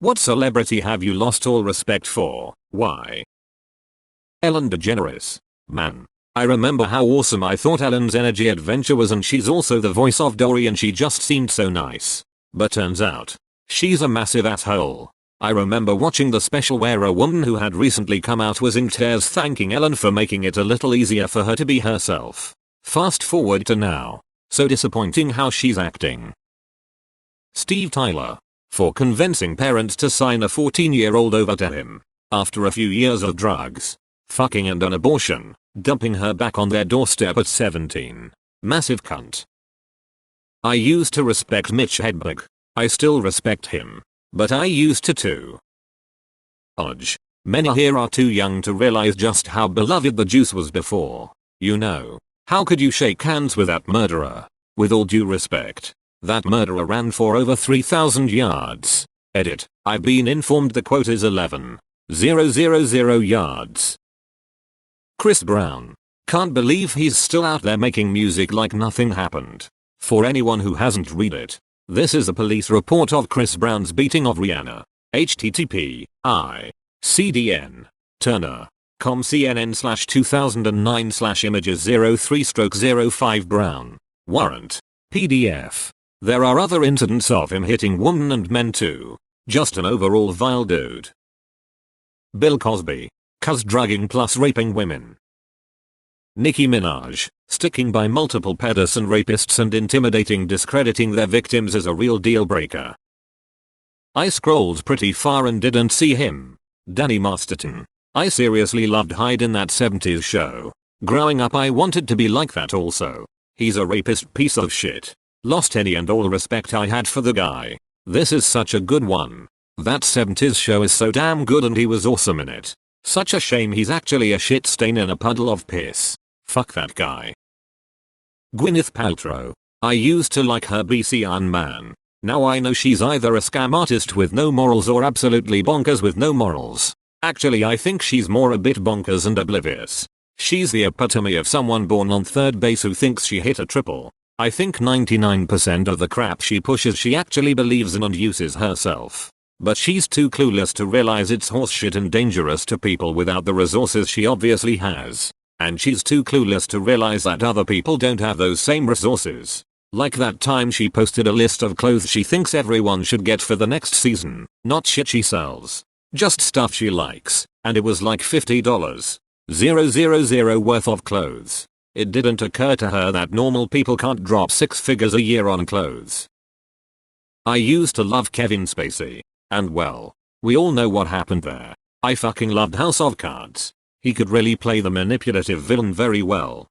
What celebrity have you lost all respect for? Why? Ellen DeGeneres. Man. I remember how awesome I thought Ellen's Energy Adventure was, and she's also the voice of Dory and she just seemed so nice. But turns out, she's a massive asshole. I remember watching the special where a woman who had recently come out was in tears thanking Ellen for making it a little easier for her to be herself. Fast forward to now. So disappointing how she's acting. Steve Tyler. For convincing parents to sign a 14-year-old over to him. After a few years of drugs, fucking and an abortion, dumping her back on their doorstep at 17. Massive cunt. I used to respect Mitch Hedberg. I still respect him. But I used to too. Odge. Many here are too young to realize just how beloved the juice was before. You know. How could you shake hands with that murderer? With all due respect. That murderer ran for over 3,000 yards. Edit. I've been informed the quote is 11,000 yards. Chris Brown. Can't believe he's still out there making music like nothing happened. For anyone who hasn't read it, this is a police report of Chris Brown's beating of Rihanna. http://icdn. Turner.com CNN/2009/images 03/05 Brown. Warrant. PDF. There are other incidents of him hitting women and men too. Just an overall vile dude. Bill Cosby. Cuz drugging plus raping women. Nicki Minaj. Sticking by multiple pedophiles and rapists and intimidating discrediting their victims is a real deal breaker. I scrolled pretty far and didn't see him. Danny Masterton. I seriously loved Hyde in that 70s show. Growing up I wanted to be like that also. He's a rapist piece of shit. Lost any and all respect I had for the guy. This is such a good one. That 70s show is so damn good and he was awesome in it. Such a shame he's actually a shit stain in a puddle of piss. Fuck that guy. Gwyneth Paltrow. I used to like her BC man. Now I know she's either a scam artist with no morals or absolutely bonkers with no morals. Actually I think she's more a bit bonkers and oblivious. She's the epitome of someone born on third base who thinks she hit a triple. I think 99% of the crap she pushes she actually believes in and uses herself. But she's too clueless to realize it's horseshit and dangerous to people without the resources she obviously has. And she's too clueless to realize that other people don't have those same resources. Like that time she posted a list of clothes she thinks everyone should get for the next season. Not shit she sells. Just stuff she likes. And it was like $50,000 worth of clothes. It didn't occur to her that normal people can't drop 6 figures a year on clothes. I used to love Kevin Spacey. And well, we all know what happened there. I fucking loved House of Cards. He could really play the manipulative villain very well.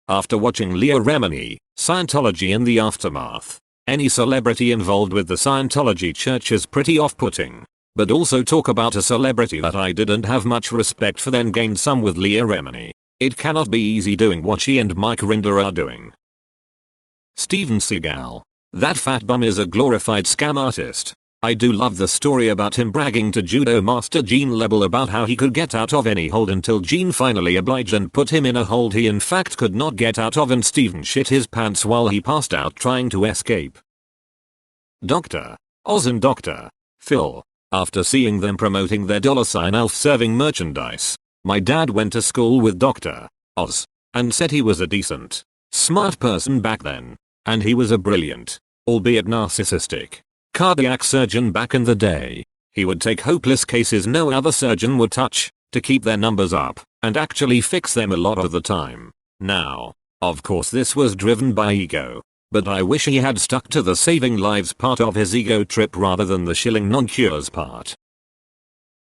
After watching Leah Remini, Scientology in the Aftermath, any celebrity involved with the Scientology church is pretty off-putting. But also talk about a celebrity that I didn't have much respect for then gained some with Leah Remini. It cannot be easy doing what she and Mike Rinder are doing. Steven Seagal. That fat bum is a glorified scam artist. I do love the story about him bragging to judo master Gene Lebel about how he could get out of any hold until Gene finally obliged and put him in a hold he in fact could not get out of, and Steven shit his pants while he passed out trying to escape. Dr. Oz and Dr. Phil. After seeing them promoting their $ elf serving merchandise, my dad went to school with Dr. Oz and said he was a decent, smart person back then. And he was a brilliant, albeit narcissistic, cardiac surgeon back in the day. He would take hopeless cases no other surgeon would touch, to keep their numbers up, and actually fix them a lot of the time. Now, of course this was driven by ego. But I wish he had stuck to the saving lives part of his ego trip rather than the shilling non-cures part.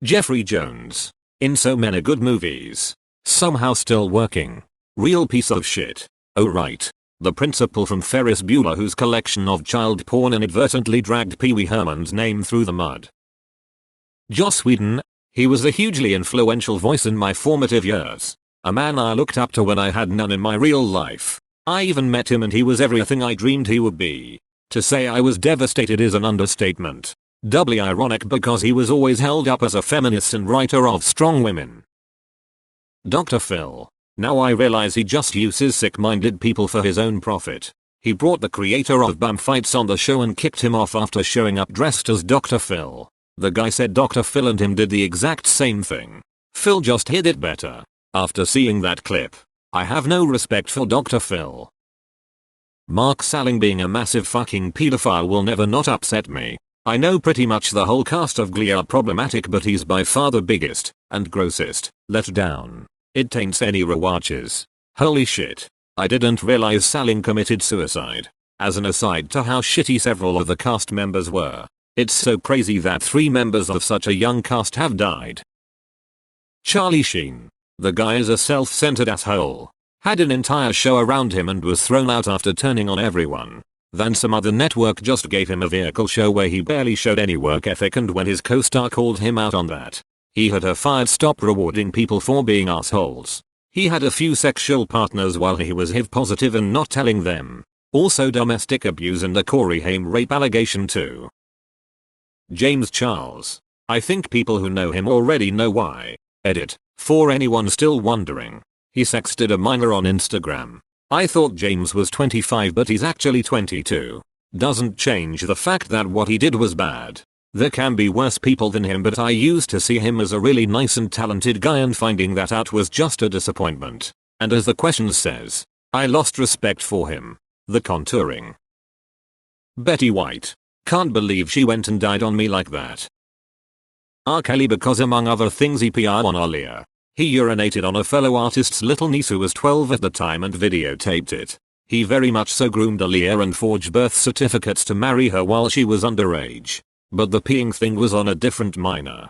Jeffrey Jones. In so many good movies. Somehow still working. Real piece of shit. Oh right. The principal from Ferris Bueller whose collection of child porn inadvertently dragged Pee Wee Herman's name through the mud. Joss Whedon. He was a hugely influential voice in my formative years. A man I looked up to when I had none in my real life. I even met him and he was everything I dreamed he would be. To say I was devastated is an understatement. Doubly ironic because he was always held up as a feminist and writer of strong women. Dr. Phil. Now I realize he just uses sick-minded people for his own profit. He brought the creator of Bum Fights on the show and kicked him off after showing up dressed as Dr. Phil. The guy said Dr. Phil and him did the exact same thing. Phil just hid it better. After seeing that clip, I have no respect for Dr. Phil. Mark Salling being a massive fucking pedophile will never not upset me. I know pretty much the whole cast of Glee are problematic, but he's by far the biggest and grossest let down. It taints any rewatches. Holy shit. I didn't realize Salling committed suicide. As an aside to how shitty several of the cast members were, it's so crazy that 3 members of such a young cast have died. Charlie Sheen. The guy is a self-centered asshole. Had an entire show around him and was thrown out after turning on everyone. Then some other network just gave him a vehicle show where he barely showed any work ethic, and when his co-star called him out on that, he had her fired. Stop rewarding people for being assholes. He had a few sexual partners while he was HIV positive and not telling them. Also domestic abuse and a Corey Haim rape allegation too. James Charles. I think people who know him already know why. Edit. For anyone still wondering. He sexted a minor on Instagram. I thought James was 25 but he's actually 22. Doesn't change the fact that what he did was bad. There can be worse people than him, but I used to see him as a really nice and talented guy, and finding that out was just a disappointment. And as the question says, I lost respect for him. The contouring. Betty White. Can't believe she went and died on me like that. R. Kelly, because among other things he PR'd on Aaliyah. He urinated on a fellow artist's little niece who was 12 at the time and videotaped it. He very much so groomed Aaliyah and forged birth certificates to marry her while she was underage. But the peeing thing was on a different minor.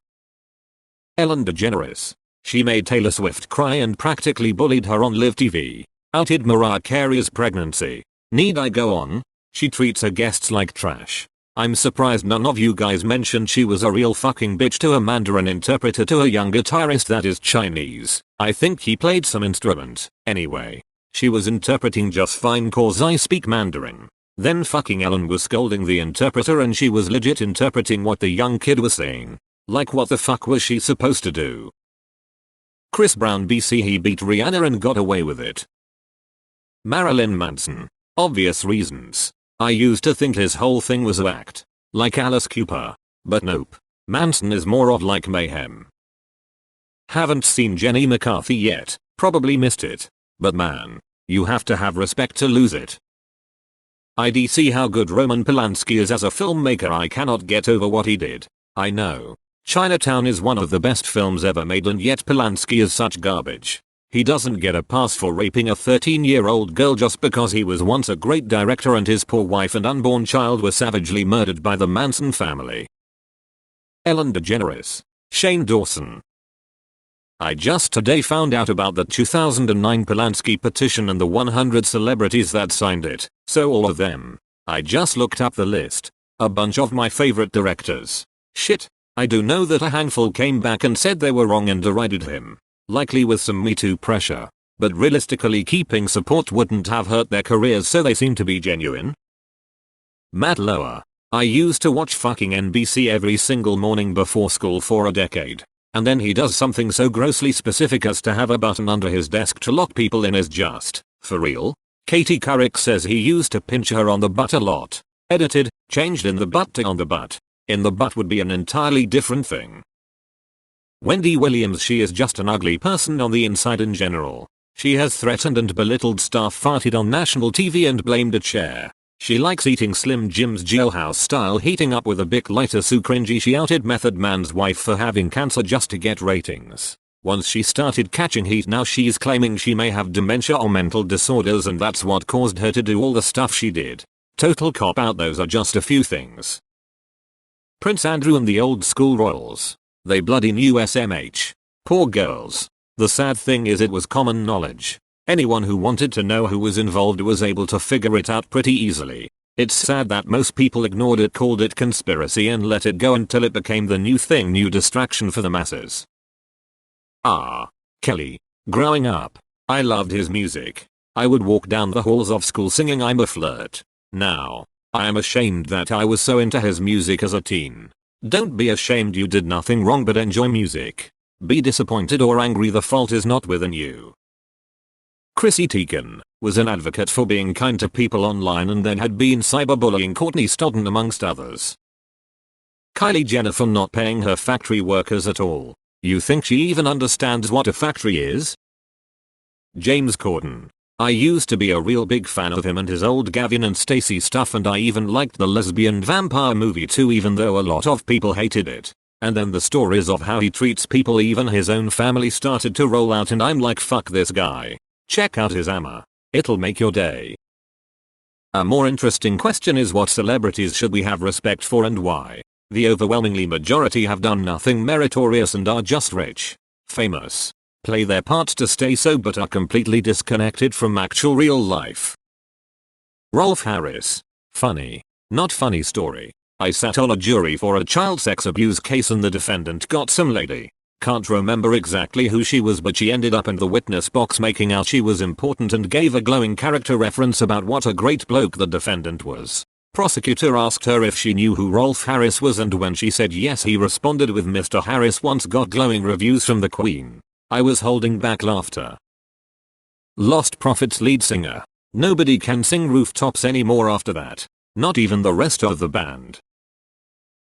Ellen DeGeneres. She made Taylor Swift cry and practically bullied her on Live TV. Outed Mariah Carey's pregnancy. Need I go on? She treats her guests like trash. I'm surprised none of you guys mentioned she was a real fucking bitch to a Mandarin interpreter to a young guitarist that is Chinese. I think he played some instrument. Anyway, she was interpreting just fine cause I speak Mandarin. Then fucking Ellen was scolding the interpreter and she was legit interpreting what the young kid was saying. Like what the fuck was she supposed to do? Chris Brown BC. He beat Rihanna and got away with it. Marilyn Manson. Obvious reasons. I used to think his whole thing was a act. Like Alice Cooper. But nope. Manson is more of like mayhem. Haven't seen Jenny McCarthy yet. Probably missed it. But man. You have to have respect to lose it. I'd see how good Roman Polanski is as a filmmaker. I cannot get over what he did. I know. Chinatown is one of the best films ever made, and yet Polanski is such garbage. He doesn't get a pass for raping a 13-year-old girl just because he was once a great director and his poor wife and unborn child were savagely murdered by the Manson family. Ellen DeGeneres. Shane Dawson. I just today found out about the 2009 Polanski petition and the 100 celebrities that signed it, so all of them. I just looked up the list. A bunch of my favorite directors. Shit. I do know that a handful came back and said they were wrong and derided him. Likely with some Me Too pressure. But realistically, keeping support wouldn't have hurt their careers, so they seem to be genuine. Matt Lauer. I used to watch fucking NBC every single morning before school for a decade. And then he does something so grossly specific as to have a button under his desk to lock people in is just, for real? Katie Couric says he used to pinch her on the butt a lot. Edited, changed in the butt to on the butt. In the butt would be an entirely different thing. Wendy Williams. She is just an ugly person on the inside in general. She has threatened and belittled staff, farted on national TV and blamed a chair. She likes eating Slim Jim's jailhouse style heating up with a Bic lighter. So cringy. She outed Method Man's wife for having cancer just to get ratings. Once she started catching heat, now she's claiming she may have dementia or mental disorders, and that's what caused her to do all the stuff she did. Total cop out. Those are just a few things. Prince Andrew and the old school royals. They bloody knew SMH. Poor girls. The sad thing is it was common knowledge. Anyone who wanted to know who was involved was able to figure it out pretty easily. It's sad that most people ignored it, called it conspiracy, and let it go until it became the new thing, new distraction for the masses. Kelly. Growing up, I loved his music. I would walk down the halls of school singing I'm a Flirt. Now, I am ashamed that I was so into his music as a teen. Don't be ashamed, you did nothing wrong but enjoy music. Be disappointed or angry, the fault is not within you. Chrissy Teigen was an advocate for being kind to people online and then had been cyberbullying Courtney Stodden amongst others. Kylie Jenner for not paying her factory workers at all. You think she even understands what a factory is? James Corden. I used to be a real big fan of him and his old Gavin and Stacey stuff, and I even liked the lesbian vampire movie too, even though a lot of people hated it. And then the stories of how he treats people, even his own family, started to roll out and I'm like, fuck this guy. Check out his Amma. It'll make your day. A more interesting question is, what celebrities should we have respect for and why? The overwhelmingly majority have done nothing meritorious and are just rich, famous, play their parts to stay so, but are completely disconnected from actual real life. Rolf Harris. Funny, not funny story. I sat on a jury for a child sex abuse case and the defendant got some lady. Can't remember exactly who she was, but she ended up in the witness box making out she was important and gave a glowing character reference about what a great bloke the defendant was. Prosecutor asked her if she knew who Rolf Harris was, and when she said yes, he responded with, "Mr. Harris once got glowing reviews from the Queen." I was holding back laughter. Lost Prophets lead singer. Nobody can sing Rooftops anymore after that. Not even the rest of the band.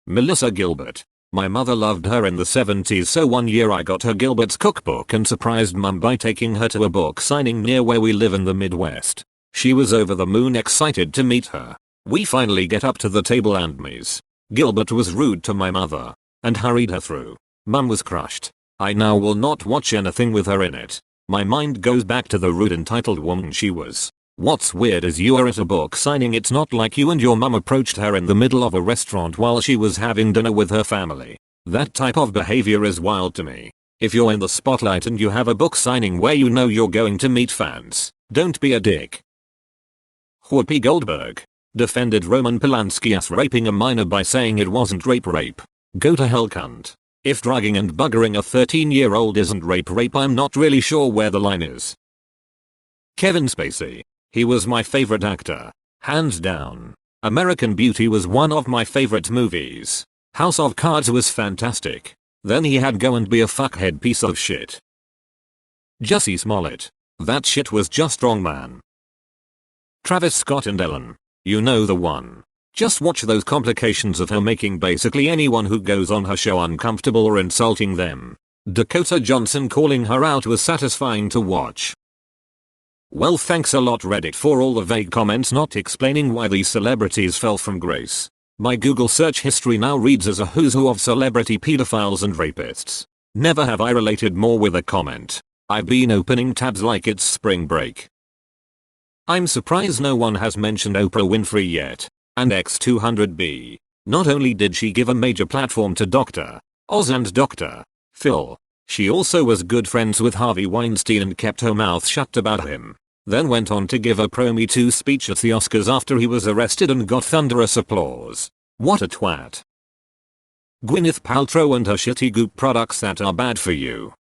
Melissa Gilbert. My mother loved her in the 70s, so one year I got her Gilbert's cookbook and surprised mum by taking her to a book signing near where we live in the Midwest. She was over the moon excited to meet her. We finally get up to the table and Ms. Gilbert was rude to my mother and hurried her through. Mum was crushed. I now will not watch anything with her in it. My mind goes back to the rude entitled woman she was. What's weird is you are at a book signing. It's not like you and your mum approached her in the middle of a restaurant while she was having dinner with her family. That type of behavior is wild to me. If you're in the spotlight and you have a book signing where you know you're going to meet fans, don't be a dick. Whoopi Goldberg defended Roman Polanski as raping a minor by saying it wasn't rape. Go to hell, cunt. If drugging and buggering a 13-year-old isn't rape, I'm not really sure where the line is. Kevin Spacey. He was my favorite actor. Hands down. American Beauty was one of my favorite movies. House of Cards was fantastic. Then he had go and be a fuckhead piece of shit. Jussie Smollett. That shit was just wrong, man. Travis Scott and Ellen. You know the one. Just watch those complications of her making basically anyone who goes on her show uncomfortable or insulting them. Dakota Johnson calling her out was satisfying to watch. Well, thanks a lot Reddit for all the vague comments not explaining why these celebrities fell from grace. My Google search history now reads as a who's who of celebrity pedophiles and rapists. Never have I related more with a comment. I've been opening tabs like it's spring break. I'm surprised no one has mentioned Oprah Winfrey yet. And X200B. Not only did she give a major platform to Dr. Oz and Dr. Phil, she also was good friends with Harvey Weinstein and kept her mouth shut about him. Then went on to give a pro-Me Too speech at the Oscars after he was arrested and got thunderous applause. What a twat. Gwyneth Paltrow and her shitty goop products that are bad for you.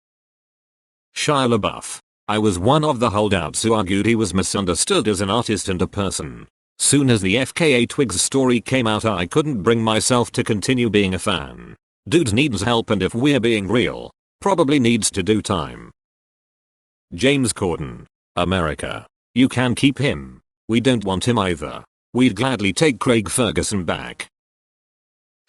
Shia Labeouf. I was one of the holdouts who argued he was misunderstood as an artist and a person. Soon as the FKA Twigs story came out, I couldn't bring myself to continue being a fan. Dude needs help, and if we're being real, probably needs to do time. James Corden. America. You can keep him. We don't want him either. We'd gladly take Craig Ferguson back.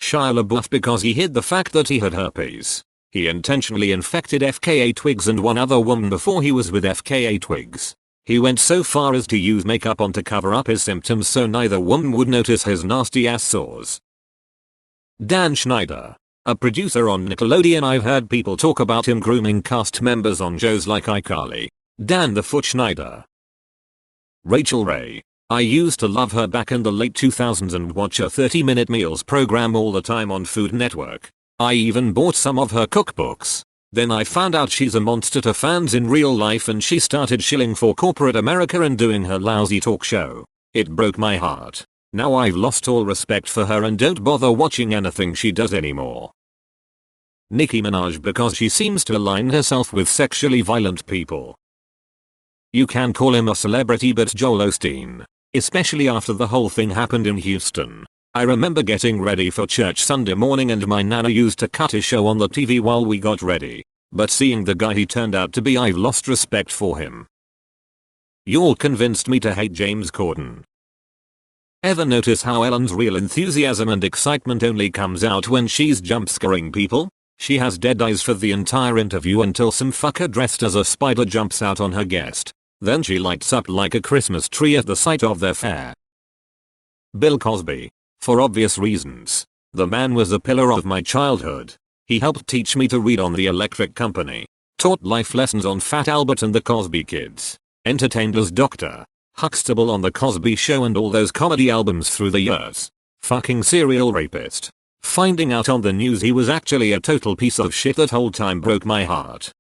Shia LaBeouf because he hid the fact that he had herpes. He intentionally infected FKA Twigs and one other woman before he was with FKA Twigs. He went so far as to use makeup on to cover up his symptoms so neither woman would notice his nasty ass sores. Dan Schneider. A producer on Nickelodeon. I've heard people talk about him grooming cast members on shows like iCarly. Dan the Foot Schneider. Rachel Ray. I used to love her back in the late 2000s and watch her 30-minute meals program all the time on Food Network. I even bought some of her cookbooks. Then I found out she's a monster to fans in real life and she started shilling for corporate America and doing her lousy talk show. It broke my heart. Now I've lost all respect for her and don't bother watching anything she does anymore. Nicki Minaj because she seems to align herself with sexually violent people. You can call him a celebrity, but Joel Osteen, especially after the whole thing happened in Houston. I remember getting ready for church Sunday morning and my nana used to cut his show on the TV while we got ready. But seeing the guy he turned out to be, I've lost respect for him. Y'all convinced me to hate James Corden. Ever notice how Ellen's real enthusiasm and excitement only comes out when she's jump scaring people? She has dead eyes for the entire interview until some fucker dressed as a spider jumps out on her guest. Then she lights up like a Christmas tree at the sight of their fare. Bill Cosby. For obvious reasons. The man was a pillar of my childhood. He helped teach me to read on the Electric Company. Taught life lessons on Fat Albert and the Cosby Kids. Entertained as Dr. Huxtable on the Cosby Show and all those comedy albums through the years. Fucking serial rapist. Finding out on the news he was actually a total piece of shit that whole time broke my heart.